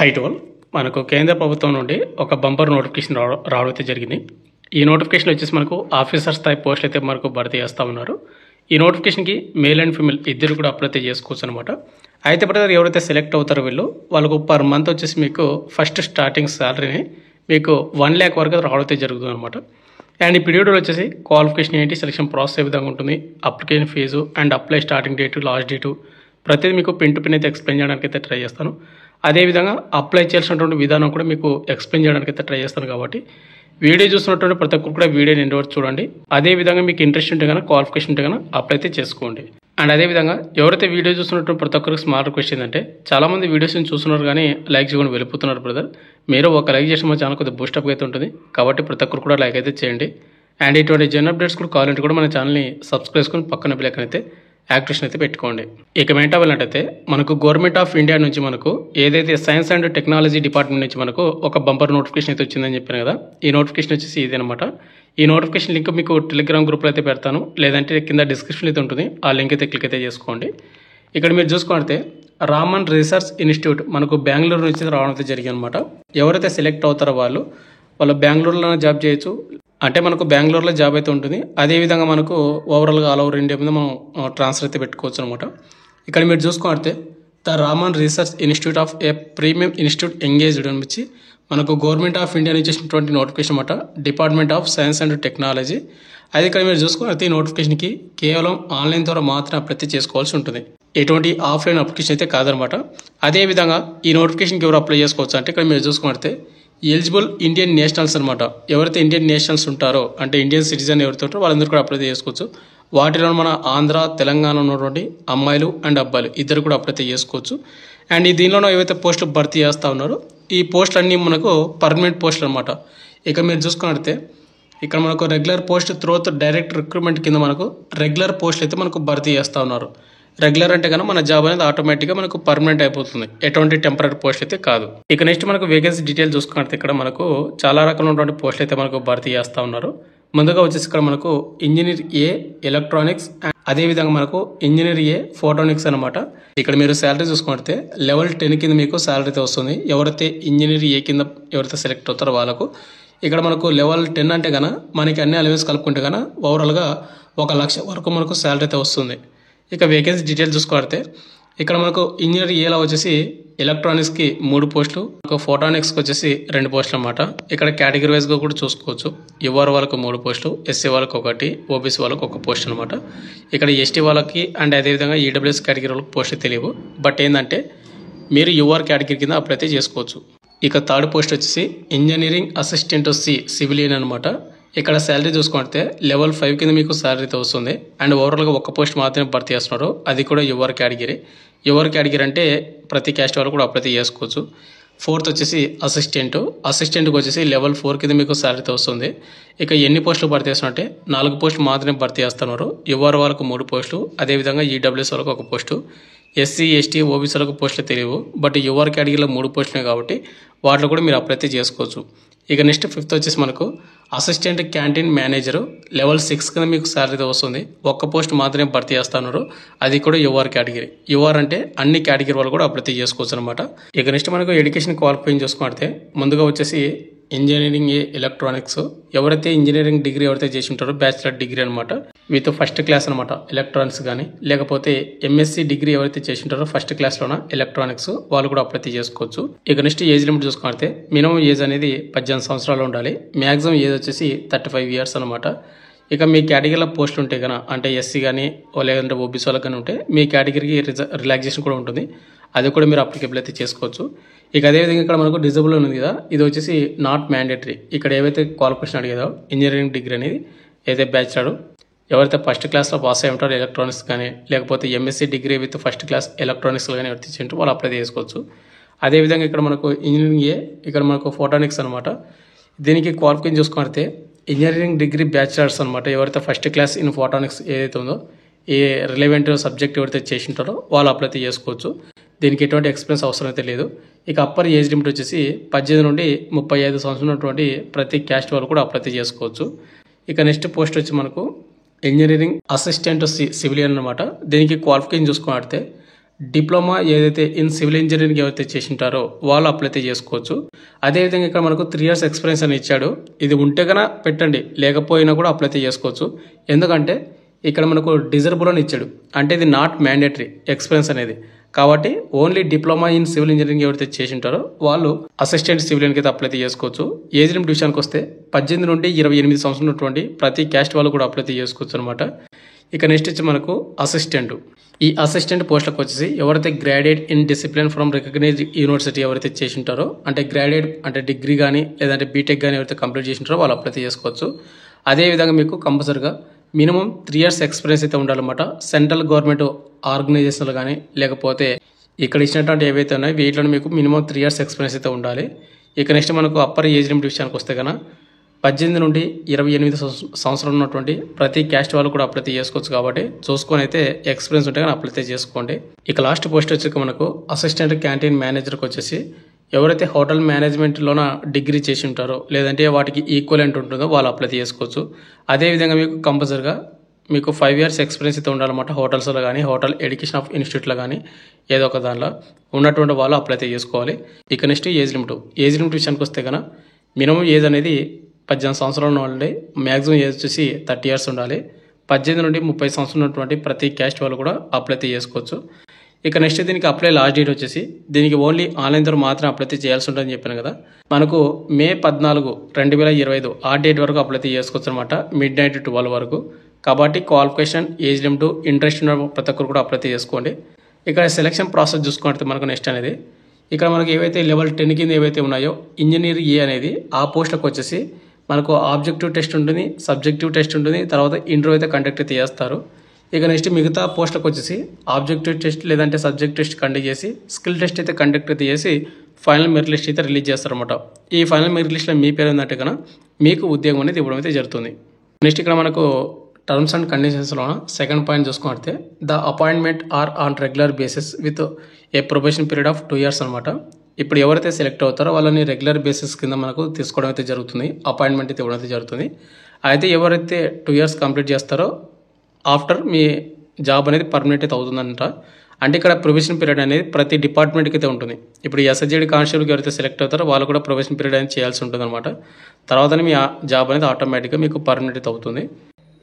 Height wall మనకు కేంద్ర ప్రభుత్వం నుండి ఒక బంపర్ నోటిఫికేషన్ రావడం అయితే జరిగింది. ఈ నోటిఫికేషన్ వచ్చేసి మనకు ఆఫీసర్ స్థాయి పోస్టులు అయితే మనకు భర్తీ చేస్తూ ఉన్నారు. ఈ నోటిఫికేషన్కి మేల్ అండ్ ఫీమేల్ ఇద్దరు కూడా అప్లై చేసుకోవచ్చు అనమాట. అయితే బ్రదర్ ఎవరైతే సెలెక్ట్ అవుతారో వాళ్ళకు పర్ మంత్ వచ్చేసి మీకు ఫస్ట్ స్టార్టింగ్ శాలరీని మీకు 1 lakh వరకు రావడం జరుగుతుంది అనమాట. అండ్ ఈ పీరియడ్లో వచ్చేసి క్వాలిఫికేషన్ ఏంటి, సెలక్షన్ ప్రాసెస్ ఏ విధంగా ఉంటుంది, application fee and apply starting date, last date ప్రతిదీ మీకు పిన్ టు పిన్ అయితే ఎక్స్ప్లెయిన్ చేయడానికి అయితే ట్రై చేస్తాను. అదేవిధంగా అప్లై చేయాల్సినటువంటి విధానం కూడా మీకు ఎక్స్ప్లెయిన్ చేయడానికి అయితే ట్రై చేస్తాను. కాబట్టి వీడియో చూస్తున్నటువంటి ప్రతి ఒక్కరు కూడా వీడియోని ఎండ్ వరకు చూడండి. అదేవిధంగా మీకు ఇంట్రెస్ట్ ఉంటే కనుక, క్వాలిఫికేషన్ ఉంటే కనుక అప్లై అయితే చేసుకోండి. అండ్ అదేవిధంగా ఎవరైతే వీడియో చూస్తున్నటువంటి ప్రతి ఒక్కరికి స్మాల్ రిక్వెస్ట్ ఏంటంటే, చాలామంది వీడియోస్ని చూస్తున్నారు కానీ లైక్ చేయకుండా వెళ్ళిపోతున్నారు బ్రదర్. మీరు ఒక లైక్ చేసిన మా ఛానల్ కొద్దిగా బూస్టప్ అయితే ఉంటుంది. కాబట్టి ప్రతి ఒక్కరు కూడా లైక్ అయితే చేయండి. అండ్ ఇటువంటి జన్ అప్డేట్స్ కూడా కావాలంటే కూడా మన ఛానల్ని సబ్స్క్రైబ్ చేసుకుని పక్కన బెల్ ఐకాన్ అయితే యాక్టివేషన్ అయితే పెట్టుకోండి. ఇక మెయిన్ అవ్వాలంటే మనకు గవర్నమెంట్ ఆఫ్ ఇండియా నుంచి మనకు ఏదైతే సైన్స్ అండ్ టెక్నాలజీ డిపార్ట్మెంట్ నుంచి మనకు ఒక బంపర్ నోటిఫికేషన్ అయితే వచ్చిందని చెప్పాను కదా. ఈ నోటిఫికేషన్ వచ్చేసి ఇదనమాట. ఈ నోటిఫికేషన్ లింక్ మీకు టెలిగ్రామ్ గ్రూప్లో అయితే పెడతాను, లేదంటే కింద డిస్క్రిప్షన్ అయితే ఉంటుంది. ఆ లింక్ అయితే క్లిక్ అయితే చేసుకోండి. ఇక్కడ మీరు చూసుకుంటే రామన్ రీసెర్చ్ ఇన్స్టిట్యూట్ మనకు బెంగళూరు నుంచి రావడం అయితే జరిగింది అనమాట. ఎవరైతే సెలెక్ట్ అవుతారో వాళ్ళు బెంగళూరులోనే జాబ్ చేయొచ్చు. అంటే మనకు బెంగళూరులో జాబ్ అయితే ఉంటుంది. అదేవిధంగా మనకు ఓవరాల్గా ఆల్ ఓవర్ ఇండియా మీద మనం ట్రాన్స్ఫర్ అయితే పెట్టుకోవచ్చు అనమాట. ఇక్కడ మీరు చూసుకుంటే the Raman research institute of a premium institute engaged అని వచ్చి మనకు గవర్నమెంట్ ఆఫ్ ఇండియా నుంచి ఇచ్చినటువంటి నోటిఫికేషన్ అనమాట. Department of science and technology. అది ఇక్కడ మీరు చూసుకుంటే ఈ నోటిఫికేషన్కి కేవలం ఆన్లైన్ ద్వారా మాత్రం అప్లై చేసుకోవాల్సి ఉంటుంది. ఎటువంటి ఆఫ్లైన్ అప్లికేషన్ అయితే కాదనమాట. అదేవిధంగా ఈ నోటిఫికేషన్కి ఎవరు అప్లై చేసుకోవచ్చు అంటే ఇక్కడ మీరు చూసుకుంటే ఎలిజిబుల్ ఇండియన్ నేషనల్స్ అనమాట. ఎవరైతే ఇండియన్ నేషనల్స్ ఉంటారో అంటే ఇండియన్ సిటిజన్ ఎవరైతే ఉంటారో వాళ్ళందరూ కూడా అప్లై చేసుకోవచ్చు. వాటిలో మన ఆంధ్ర, తెలంగాణ ఉన్నటువంటి అమ్మాయిలు అండ్ అబ్బాయిలు ఇద్దరు కూడా అప్లై చేసుకోవచ్చు. అండ్ దీనిలో ఏవైతే పోస్టులు భర్తీ చేస్తూ ఉన్నారో ఈ పోస్టులు అన్నీ మనకు పర్మనెంట్ పోస్టులు అనమాట. ఇక మీరు చూసుకున్నట్లయితే ఇక్కడ మనకు regular post truth direct recruitment కింద మనకు రెగ్యులర్ పోస్టులు అయితే మనకు భర్తీ చేస్తూ ఉన్నారు. రెగ్యులర్ అంటే కనుక మన జాబ్ అనేది ఆటోమేటిక్గా మనకు పర్మనెంట్ అయిపోతుంది, ఎటువంటి టెంపరీ పోస్ట్ అయితే కాదు. ఇక నెక్స్ట్ మనకు వేకెన్సీ డీటెయిల్ చూసుకుంటే ఇక్కడ మనకు చాలా రకాలైనటువంటి పోస్టులు అయితే మనకు భర్తీ చేస్తూ ఉన్నారు. ముందుగా వచ్చేసి ఇక్కడ మనకు ఇంజనీర్ ఏ ఎలక్ట్రానిక్స్, అదేవిధంగా మనకు ఇంజనీర్ ఏ ఫోటోనిక్స్ అనమాట. ఇక్కడ మీరు శాలరీ చూసుకుంటే లెవెల్ 10 కింద మీకు శాలరీ అయితే వస్తుంది. ఎవరైతే ఇంజనీర్ ఏ కింద ఎవరైతే సెలెక్ట్ అవుతారో వాళ్ళకు ఇక్కడ మనకు లెవెల్ 10 అంటే కనుక మనకి అన్ని అలవెన్స్ కలుపుకుంటే కనుక ఓవరాల్గా 1 లక్ష వరకు మనకు శాలరీ అయితే వస్తుంది. ఇక వేకెన్సీ డీటెయిల్ చూసుకుంటే ఇక్కడ మనకు ఇంజనీర్ ఏలో వచ్చేసి ఎలక్ట్రానిక్స్కి 3 పోస్టులు, ఫోటానిక్స్కి వచ్చేసి 2 పోస్టులు అనమాట. ఇక్కడ కేటగిరీ వైజ్గా కూడా చూసుకోవచ్చు. యువర్ వాళ్ళకు 3 పోస్టులు, ఎస్సీ వాళ్ళకు 1, ఓబీసీ వాళ్ళకు 1 పోస్ట్ అనమాట. ఇక్కడ ఎస్టీ వాళ్ళకి అండ్ అదేవిధంగా ఈడబ్ల్యూఎస్ కేటగిరీ వాళ్ళకి పోస్టులు తెలియవు. బట్ ఏంటంటే మీరు యువర్ కేటగిరీ కింద అప్లై అయితే చేసుకోవచ్చు. ఇక థర్డ్ పోస్ట్ వచ్చేసి ఇంజనీరింగ్ అసిస్టెంట్ సివిలియన్ అనమాట. ఇక్కడ శాలరీ చూసుకుంటే లెవెల్ 5 కింద మీకు శాలరీ అయితే వస్తుంది. అండ్ ఓవరాల్గా 1 పోస్ట్ మాత్రమే భర్తీ చేస్తున్నారు, అది కూడా యువర్ కేటగిరీ. యువర్ కేటగిరీ అంటే ప్రతి క్యాస్ట్ వాళ్ళు కూడా అప్లై చేసుకోవచ్చు. ఫోర్త్ వచ్చేసి అసిస్టెంట్కి వచ్చేసి లెవెల్ 4 కింద మీకు శాలరీ అయితే వస్తుంది. ఇక ఎన్ని పోస్టులు భర్తీ చేస్తున్నట్టే 4 పోస్టులు మాత్రమే భర్తీ చేస్తున్నారు. యువర్ వాళ్ళకు 3 పోస్టులు, అదేవిధంగా ఈడబ్ల్యూఎస్ వాళ్ళకు 1 పోస్టు, ఎస్సీ ఎస్టీ ఓబీసీ వాళ్ళకు పోస్టులు తెలియవు. బట్ యువర్ కేటగిరీలో 3 పోస్టులే కాబట్టి వాటిలో కూడా మీరు అప్లై చేసుకోవచ్చు. ఇక నెక్స్ట్ ఫిఫ్త్ వచ్చేసి మనకు అసిస్టెంట్ క్యాంటీన్ మేనేజరు లెవెల్ 6 కింద మీకు శాలరీ వస్తుంది. 1 పోస్ట్ మాత్రమే భర్తీ చేస్తున్నారు, అది కూడా యువర్ కేటగిరీ. యువర్ అంటే అన్ని కేటగిరీ వాళ్ళు కూడా అప్లై చేసుకోవచ్చు అనమాట. ఇక నెక్స్ట్ మనకు ఎడ్యుకేషన్ క్వాలిఫైయింగ్ చూసుకుంటే ముందుగా వచ్చేసి ఇంజనీరింగ్ ఏ ఎలక్ట్రానిక్స్. ఎవరైతే ఇంజనీరింగ్ డిగ్రీ ఎవరైతే చేసి ఉంటారో బ్యాచిలర్ డిగ్రీ అనమాట, విత్ ఫస్ట్ క్లాస్ అనమాట ఎలక్ట్రానిక్స్ కానీ, లేకపోతే ఎంఎస్సీ డిగ్రీ ఎవరైతే చేసి ఉంటారో ఫస్ట్ క్లాస్లోన ఎలక్ట్రానిక్స్ వాళ్ళు కూడా అప్లై చేసుకోవచ్చు. ఇక నెక్స్ట్ ఏజ్ లిమిట్ చూసుకుంటే మినిమం ఏజ్ అనేది 18 సంవత్సరాలు ఉండాలి. మ్యాక్సిమం ఏజ్ వచ్చేసి 35 ఇయర్స్ అనమాట. ఇక మీ కేటగిరీలో పోస్టులు ఉంటే కనుక అంటే ఎస్సీ కానీ లేదంటే ఓబీసీ వాళ్ళకి కానీ ఉంటే మీ కేటగిరీకి రిలాక్సేషన్ కూడా ఉంటుంది, అది కూడా మీరు అప్లికేబుల్ అయితే చేసుకోవచ్చు. ఇక అదేవిధంగా ఇక్కడ మనకు డిజబుల్ ఉంది కదా, ఇది వచ్చేసి నాట్ మ్యాండేటరీ. ఇక్కడ ఏవైతే క్వాలిఫికేషన్ అడిగేదో ఇంజనీరింగ్ డిగ్రీ అనేది ఏదైతే బ్యాచిలర్ ఎవరైతే ఫస్ట్ క్లాస్లో పాస్ అయి ఉంటారో ఎలక్ట్రానిక్స్ కానీ, లేకపోతే MSc degree with first class ఎలక్ట్రానిక్స్లో కానీ ఎవరైతే ఇచ్చింటారో వాళ్ళు అప్లై చేసుకోవచ్చు. అదేవిధంగా ఇక్కడ మనకు ఇంజనీరింగ్ ఏ, ఇక్కడ మనకు ఫోటానిక్స్ అనమాట. దీనికి క్వాలిఫికేషన్ చూసుకుంటే ఇంజనీరింగ్ డిగ్రీ బ్యాచిలర్స్ అనమాట. ఎవరైతే ఫస్ట్ క్లాస్ ఇన్ ఫోటానిక్స్ ఏదైతే ఉందో ఏ రిలవెంట్ సబ్జెక్ట్ ఎవరైతే చేసి ఉంటారో వాళ్ళు అప్లై చేసుకోవచ్చు. దీనికి ఎటువంటి ఎక్స్పీరియన్స్ అవసరం అయితే లేదు. ఇక అప్పర్ ఏజ్ లిమిట్ వచ్చేసి 18 నుండి 35 సంవత్సరాలు ఉన్నటువంటి ప్రతి క్యాస్ట్ వాళ్ళు కూడా అప్లై చేసుకోవచ్చు. ఇక నెక్స్ట్ పోస్ట్ వచ్చి మనకు ఇంజనీరింగ్ అసిస్టెంట్ సివిలియన్ అనమాట. దీనికి క్వాలిఫికేషన్ చూసుకుంటే డిప్లొమా ఏదైతే ఇన్ సివిల్ ఇంజనీరింగ్ ఎవరైతే చేసింటారో వాళ్ళు అప్లై అయితే చేసుకోవచ్చు. అదేవిధంగా ఇక్కడ మనకు 3 years ఎక్స్పీరియన్స్ అని ఇచ్చాడు. ఇది ఉంటే కన్నా పెట్టండి, లేకపోయినా కూడా అప్లై అయితే చేసుకోవచ్చు. ఎందుకంటే ఇక్కడ మనకు డిజర్బుల్ అని ఇచ్చాడు, అంటే ఇది నాట్ మ్యాండేటరీ ఎక్స్పీరియన్స్ అనేది. కాబట్టి only diploma in civil engineering ఎవరైతే చేసింటారో వాళ్ళు అసిస్టెంట్ సివిలియన్కి అయితే అప్లై అయితే చేసుకోవచ్చు. ఏజ్ లిమిట్ విషయానికి వస్తే 18 నుండి 28 సంవత్సరాలు ఉన్నటువంటి ప్రతి క్యాస్ట్ వాళ్ళు కూడా అప్లై అయితే చేసుకోవచ్చు అనమాట. ఇక నెక్స్ట్ వచ్చి మనకు అసిస్టెంట్. ఈ అసిస్టెంట్ పోస్టులకు వచ్చేసి ఎవరైతే graduate in discipline from recognised university ఎవరైతే చేసింటారో, అంటే గ్రాడ్యుయేట్ అంటే డిగ్రీ కానీ లేదంటే బీటెక్ కానీ ఎవరైతే కంప్లీట్ చేసింటారో వాళ్ళు అప్లై చేసుకోవచ్చు. అదేవిధంగా మీకు కంపల్సరిగా మినిమం 3 years ఎక్స్పీరియన్స్ అయితే ఉండాలన్నమాట. సెంట్రల్ గవర్నమెంట్ ఆర్గనైజేషన్లు కానీ లేకపోతే ఇక్కడ ఇచ్చినటువంటి ఏవైతే ఉన్నాయో వీటిలో మీకు మినిమం 3 years ఎక్స్పీరియన్స్ అయితే ఉండాలి. ఇక నెక్స్ట్ మనకు అప్పర్ ఏజ్ లిమిట్ విషయానికి వస్తే కన్నా 18 నుండి 28 సంవత్సరాలు ఉన్నటువంటి ప్రతి క్యాస్ట్ వాళ్ళు కూడా అప్లై చేసుకోవచ్చు. కాబట్టి చూసుకొని అయితే ఎక్స్పీరియన్స్ ఉంటే కానీ అప్లై చేసుకోండి. ఇక లాస్ట్ పోస్ట్ వచ్చి మనకు అసిస్టెంట్ క్యాంటీన్ మేనేజర్కి వచ్చేసి ఎవరైతే హోటల్ మేనేజ్మెంట్లోన డిగ్రీ చేసి ఉంటారో లేదంటే వాటికి ఈక్వలెంట్ ఉంటుందో వాళ్ళు అప్లై చేసుకోవచ్చు. అదేవిధంగా మీకు కంపల్సరిగా మీకు 5 years ఎక్స్పీరియన్స్ అయితే ఉండాలన్నమాట. హోటల్స్లో కానీ హోటల్ ఎడ్యుకేషన్ ఆఫ్ ఇన్స్టిట్యూట్లో కానీ ఏదో ఒక దానిలో ఉన్నటువంటి వాళ్ళు అప్లై చేసుకోవాలి. ఇక నెక్స్ట్ ఏజ్ లిమిట్ విషయానికి వస్తే కన్నా మినిమం ఏజ్ అనేది 18 సంవత్సరాలు ఉండాలి. మ్యాక్సిమం ఏజ్ వచ్చేసి 30 years ఉండాలి. 18 నుండి 30 సంవత్సరాలు ఉన్నటువంటి ప్రతి క్యాస్ట్ వాళ్ళు కూడా అప్లై చేసుకోవచ్చు. ఇక నెక్స్ట్ దీనికి అప్లై లాస్ట్ డేట్ వచ్చేసి దీనికి ఓన్లీ ఆన్లైన్ ద్వారా మాత్రం అప్లై చేయాల్సి ఉంటుందని చెప్పాను కదా. మనకు May 14, 2025 ఆ డేట్ వరకు అప్లై చేసుకోవచ్చు అనమాట, midnight 12 వరకు. కాబట్టి క్వాలిఫికేషన్, ఏజ్ లిమిట్, ఇంట్రెస్ట్ ఉన్న ప్రతి ఒక్కరు కూడా అప్లై చేసుకోండి. ఇక్కడ సెలక్షన్ ప్రాసెస్ చూసుకుంటే మనకు నెక్స్ట్ అనేది ఇక్కడ మనకి ఏవైతే లెవెల్ 10 కింద ఏవైతే ఉన్నాయో ఇంజనీర్ ఏ అనేది ఆ పోస్టులకు వచ్చేసి మనకు ఆబ్జెక్టివ్ టెస్ట్ ఉంటుంది, సబ్జెక్టివ్ టెస్ట్ ఉంటుంది, తర్వాత ఇంటర్వ్యూ అయితే కండక్ట్ అయితే చేస్తారు. ఇక నెక్స్ట్ మిగతా పోస్టులకు వచ్చేసి ఆబ్జెక్టివ్ టెస్ట్ లేదంటే సబ్జెక్ట్ టెస్ట్ కండక్ట్ చేసి స్కిల్ టెస్ట్ అయితే కండక్ట్ అయితే చేసి ఫైనల్ మెరిట్ లిస్ట్ అయితే రిలీజ్ చేస్తారన్నమాట. ఈ ఫైనల్ మెరిట్ లిస్ట్లో మీ పేరు ఏంటంటే కన్నా మీకు ఉద్యోగం అనేది ఇవ్వడం అయితే జరుగుతుంది. నెక్స్ట్ ఇక్కడ మనకు టర్మ్స్ అండ్ కండిషన్స్లో సెకండ్ పాయింట్ చూసుకుంటే the appointment are on regular basis with a probation period of 2 years అనమాట. ఇప్పుడు ఎవరైతే సెలెక్ట్ అవుతారో వాళ్ళని రెగ్యులర్ బేసిస్ కింద మనకు తీసుకోవడం అయితే జరుగుతుంది, అపాయింట్మెంట్ అయితే ఇవ్వడం అయితే జరుగుతుంది. అయితే ఎవరైతే 2 years కంప్లీట్ చేస్తారో ఆఫ్టర్ మీ జాబ్ అనేది పర్మనెంట్ అయితే అవుతుందంట. అంటే ఇక్కడ ప్రొబేషన్ పీరియడ్ అనేది ప్రతి డిపార్ట్మెంట్కి అయితే ఉంటుంది. ఇప్పుడు ఎస్ఎస్జేడి కానిస్టేబుల్కి ఎవరైతే సెలెక్ట్ అవుతారో వాళ్ళు కూడా ప్రొబేషన్ పీరియడ్ అనేది చేయాల్సి ఉంటుంది అనమాట. తర్వాతనే మీ జాబ్ అనేది ఆటోమేటిక్గా మీకు పర్మనెంట్ అయితే అవుతుంది.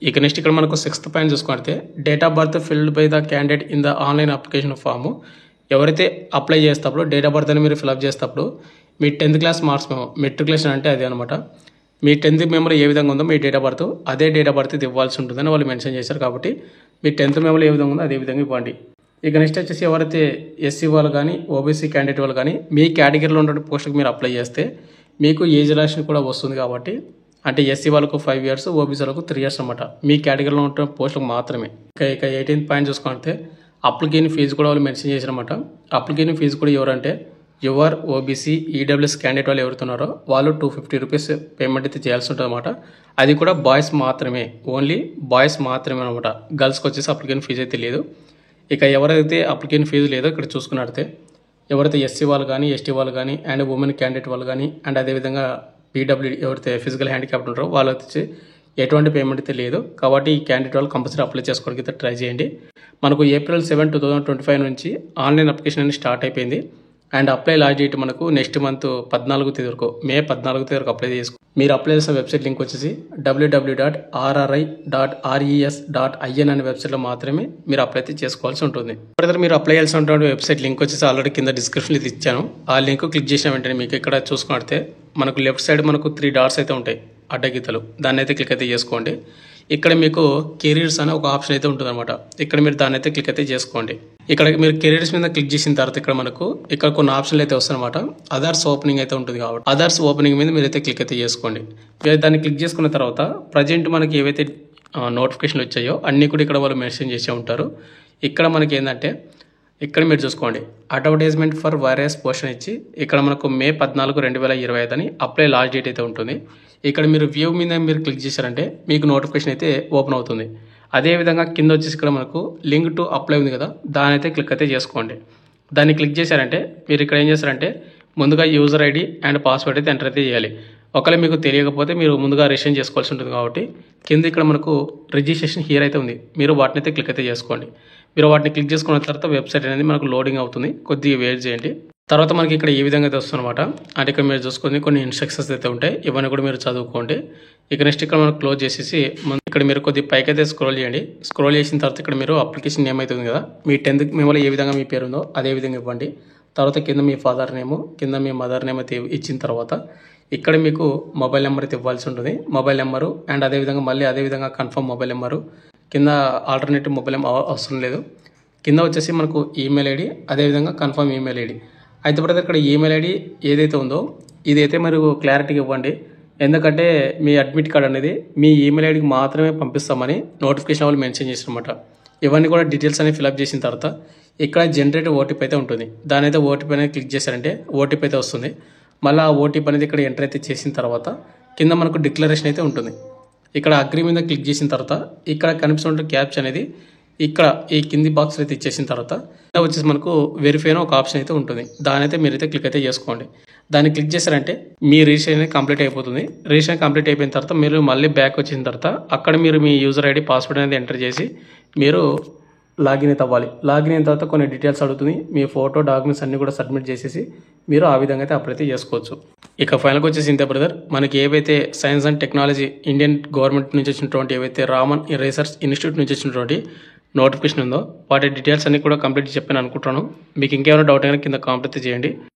ఇక నెక్స్ట్ ఇక్కడ మనకు 6th పాయింట్ చూసుకుంటే date of birth filled by the candidate in the online application form. ఎవరైతే అప్లై చేసేటప్పుడు డేట్ ఆఫ్ బర్త్ అని మీరు ఫిల్అప్ చేసేటప్పుడు మీ 10th క్లాస్ మార్క్స్ మేము మెట్రికులేషన్ అంటే అదే అనమాట. మీ 10th మెమరీ ఏ విధంగా ఉందో మీ డేట్ ఆఫ్ బర్త్ అదే డేట్ ఆఫ్ బర్త్ ఇది ఇవ్వాల్సి ఉంటుందని వాళ్ళు మెన్షన్ చేశారు. కాబట్టి మీ 10th మెమరీ ఏ విధంగా ఉందో అదే విధంగా ఇవ్వండి. ఇక నెక్స్ట్ వచ్చేసి ఎవరైతే ఎస్సీ వాళ్ళు కానీ ఓబీసీ క్యాండిడేట్ వాళ్ళు కానీ మీ కేటగిరీలో ఉన్న పోస్టుకి మీరు అప్లై చేస్తే మీకు ఏజ్ రిలాక్షన్ కూడా వస్తుంది. కాబట్టి అంటే ఎస్సీ వాళ్ళకు 5 years, ఓబీసీ వాళ్ళకు 3 years అనమాట, మీ కేటగిరీలో ఉన్న పోస్టులకు మాత్రమే. ఇక 18th పాయింట్ చూసుకుంటే అప్లికేషన్ ఫీజు కూడా వాళ్ళు మెన్షన్ చేశారన్నమాట. అప్లికేషన్ ఫీజు కూడా ఎవరంటే యువర్ ఓబీసీ ఈడబ్ల్యూఎస్ క్యాండిడేట్ వాళ్ళు ఎవరుతున్నారో వాళ్ళు 250 rupees పేమెంట్ అయితే చేయాల్సి ఉంటుంది అనమాట. అది కూడా బాయ్స్ మాత్రమే, ఓన్లీ బాయ్స్ మాత్రమే అనమాట. గర్ల్స్కి వచ్చేసి అప్లికేషన్ ఫీజు అయితే లేదు. ఇక ఎవరైతే అప్లికేషన్ ఫీజు లేదో ఇక్కడ చూసుకున్నట్టే ఎవరైతే ఎస్సీ వాళ్ళు కానీ ఎస్టీ వాళ్ళు కానీ అండ్ ఉమెన్ క్యాండిడేట్ వాళ్ళు కానీ అండ్ అదేవిధంగా పీడబ్ల్యూడీ ఎవరైతే ఫిజికల్ హ్యాండిక్యాప్డ్ ఉంటారో వాళ్ళు వచ్చి ఎటువంటి పేమెంట్ అయితే లేదు. కాబట్టి ఈ క్యాండిడేట్ వాళ్ళు కంపల్సరీ అప్లై చేసుకోవడానికి అయితే ట్రై చేయండి. మనకు April 7, 2025 నుంచి ఆన్లైన్ అప్లికేషన్ అనేది స్టార్ట్ అయిపోయింది. అండ్ అప్లై లాస్ట్ డేట్ మనకు నెక్స్ట్ మంత్ 14వ తేదీ వరకు, May 14వ తేదీ వరకు అప్లై చేసుకో. మీరు అప్లై చేసిన వెబ్సైట్ లింక్ వచ్చేసి www.rri.res.in అనే వెబ్సైట్లో మాత్రమే మీరు అప్లై అయితే చేసుకోవాల్సి ఉంటుంది. ఫర్దర్ మీరు అప్లై చేయాల్సిన వెబ్సైట్ లింక్ వచ్చేసి ఆల్రెడీ కింద డిస్క్రిప్షన్లో ఇచ్చాను. ఆ లింక్ క్లిక్ చేసిన వెంటనే మీకు ఇక్కడ చూసుకుంటే మనకు లెఫ్ట్ సైడ్ మనకు 3 dots అయితే ఉంటాయి, అడ్డగీతలు. దాన్ని అయితే క్లిక్ అయితే చేసుకోండి. ఇక్కడ మీకు కెరీర్స్ అనే ఒక ఆప్షన్ అయితే ఉంటుంది అనమాట. ఇక్కడ మీరు దాన్ని అయితే క్లిక్ అయితే చేసుకోండి. ఇక్కడ మీరు కెరీర్స్ మీద క్లిక్ చేసిన తర్వాత ఇక్కడ కొన్ని ఆప్షన్లు అయితే వస్తాయి అనమాట. అదర్స్ ఓపెనింగ్ అయితే ఉంటుంది. కాబట్టి అదర్స్ ఓపెనింగ్ మీద మీరు అయితే క్లిక్ అయితే చేసుకోండి. మీరు దాన్ని క్లిక్ చేసుకున్న తర్వాత ప్రజెంట్ మనకి ఏవైతే నోటిఫికేషన్లు వచ్చాయో అన్నీ కూడా ఇక్కడ వాళ్ళు మెన్షన్ చేసే ఉంటారు. ఇక్కడ మనకి ఏంటంటే ఇక్కడ మీరు చూసుకోండి అడ్వర్టైజ్మెంట్ ఫర్ వైరస్ పోషన్ ఇచ్చి ఇక్కడ మనకు May 14, 2025 అని అప్లై లాస్ట్ డేట్ అయితే ఉంటుంది. ఇక్కడ మీరు వ్యూ మీద మీరు క్లిక్ చేశారంటే మీకు నోటిఫికేషన్ అయితే ఓపెన్ అవుతుంది. అదేవిధంగా కింద వచ్చేసి ఇక్కడ మనకు లింక్ టు అప్లై ఉంది కదా, దాని అయితే క్లిక్ అయితే చేసుకోండి. దాన్ని క్లిక్ చేశారంటే మీరు ఇక్కడ ఏం చేస్తారంటే ముందుగా యూజర్ ఐడి అండ్ పాస్వర్డ్ అయితే ఎంటర్ అయితే చేయాలి. ఒకవేళ మీకు తెలియకపోతే మీరు ముందుగా రిజిస్ట్రేషన్ చేసుకోవాల్సి ఉంటుంది. కాబట్టి కింద ఇక్కడ మనకు రిజిస్ట్రేషన్ హియర్ అయితే ఉంది, మీరు వాటిని అయితే క్లిక్ అయితే చేసుకోండి. మీరు వాటిని క్లిక్ చేసుకున్న తర్వాత వెబ్సైట్ అనేది మనకు లోడింగ్ అవుతుంది. కొద్దిగా వెయిట్ చేయండి. తర్వాత మనకి ఇక్కడ ఈ విధంగా అయితే వస్తుందన్నమాట. అంటే ఇక్కడ మీరు చూసుకొని కొన్ని ఇన్స్ట్రక్షన్స్ అయితే ఉంటాయి. ఇవన్నీ కూడా మీరు చదువుకోండి. ఇక నెక్స్ట్ ఇక్కడ మనం క్లోజ్ చేసేసి ఇక్కడ మీరు కొద్దిగా పైకి అయితే స్క్రోల్ చేయండి. స్క్రోల్ చేసిన తర్వాత ఇక్కడ మీరు అప్లికేషన్ నేమ్ అవుతుంది కదా, మీ 10th మెమోలో ఏ విధంగా మీ పేరు ఉందో అదే విధంగా ఇవ్వండి. తర్వాత కింద మీ ఫాదర్ నేము, కింద మీ మదర్ నేమ్ అయితే ఇచ్చిన తర్వాత ఇక్కడ మీకు మొబైల్ నెంబర్ అయితే ఇవ్వాల్సి ఉంటుంది. మొబైల్ నెంబరు అండ్ అదేవిధంగా మళ్ళీ అదేవిధంగా కన్ఫర్మ్ మొబైల్ నెంబరు, కింద ఆల్టర్నేటివ్ మొబైల్ నెంబర్ అవసరం లేదు. కింద వచ్చేసి మనకు ఈమెయిల్ ఐడి, అదేవిధంగా కన్ఫర్మ్ ఈమెయిల్ ఐడి. అయితే బ్రదర్ ఇక్కడ ఈమెయిల్ ఐడి ఏదైతే ఉందో ఇదైతే మీరు క్లారిటీగా ఇవ్వండి. ఎందుకంటే మీ అడ్మిట్ కార్డ్ అనేది మీ ఈమెయిల్ ఐడికి మాత్రమే పంపిస్తామని నోటిఫికేషన్ వాళ్ళు మెన్షన్ చేసినమాట. ఇవన్నీ కూడా డీటెయిల్స్ అనేవి ఫిల్అప్ చేసిన తర్వాత ఇక్కడ జనరేట్ ఓటీపీ అయితే ఉంటుంది. దాని అయితే ఓటీపీ అనేది క్లిక్ చేశారంటే ఓటీపీ అయితే వస్తుంది. మళ్ళీ ఆ ఓటీపీ అనేది ఇక్కడ ఎంటర్ అయితే చేసిన తర్వాత కింద మనకు డిక్లరేషన్ అయితే ఉంటుంది. ఇక్కడ అగ్రీ మీద క్లిక్ చేసిన తర్వాత ఇక్కడ కనిపిస్తున్న క్యాప్చ్ అనేది ఇక్కడ ఈ కింది బాక్స్ అయితే ఇచ్చేసిన తర్వాత వచ్చేసి మనకు వెరిఫై అని ఒక ఆప్షన్ అయితే ఉంటుంది. దాని అయితే మీరైతే క్లిక్ అయితే చేసుకోండి. దాన్ని క్లిక్ చేశారంటే మీ రిజిస్ట్రేషన్ అనేది కంప్లీట్ అయిపోతుంది. రిజిస్ట్రేషన్ కంప్లీట్ అయిపోయిన తర్వాత మీరు మళ్ళీ బ్యాక్ వచ్చిన తర్వాత అక్కడ మీరు మీ యూజర్ ఐడి పాస్వర్డ్ అనేది ఎంటర్ చేసి మీరు లాగిన్ అయితే అవ్వాలి. లాగిన్ అయిన తర్వాత కొన్ని డీటెయిల్స్ అడుగుతుంది. మీ ఫోటో, డాక్యుమెంట్స్ అన్ని కూడా సబ్మిట్ చేసేసి మీరు ఆ విధంగా అయితే అప్లై అయితే చేసుకోవచ్చు. ఇక ఫైనల్గా వచ్చేసి ఇంతే బ్రదర్. మనకి ఏవైతే science and technology Indian government నుంచి వచ్చినటువంటి ఏవైతే రామన్ రీసెర్చ్ ఇన్స్టిట్యూట్ నుంచి వచ్చినటువంటి నోటిఫికేషన్ ఉందో వాటి డీటెయిల్స్ అన్ని కూడా కంప్లీట్ చెప్పాను అనుకుంటున్నాను. మీకు ఇంకేమైనా డౌట్ అయినా కింద కామెంట్ అయితే చేయండి.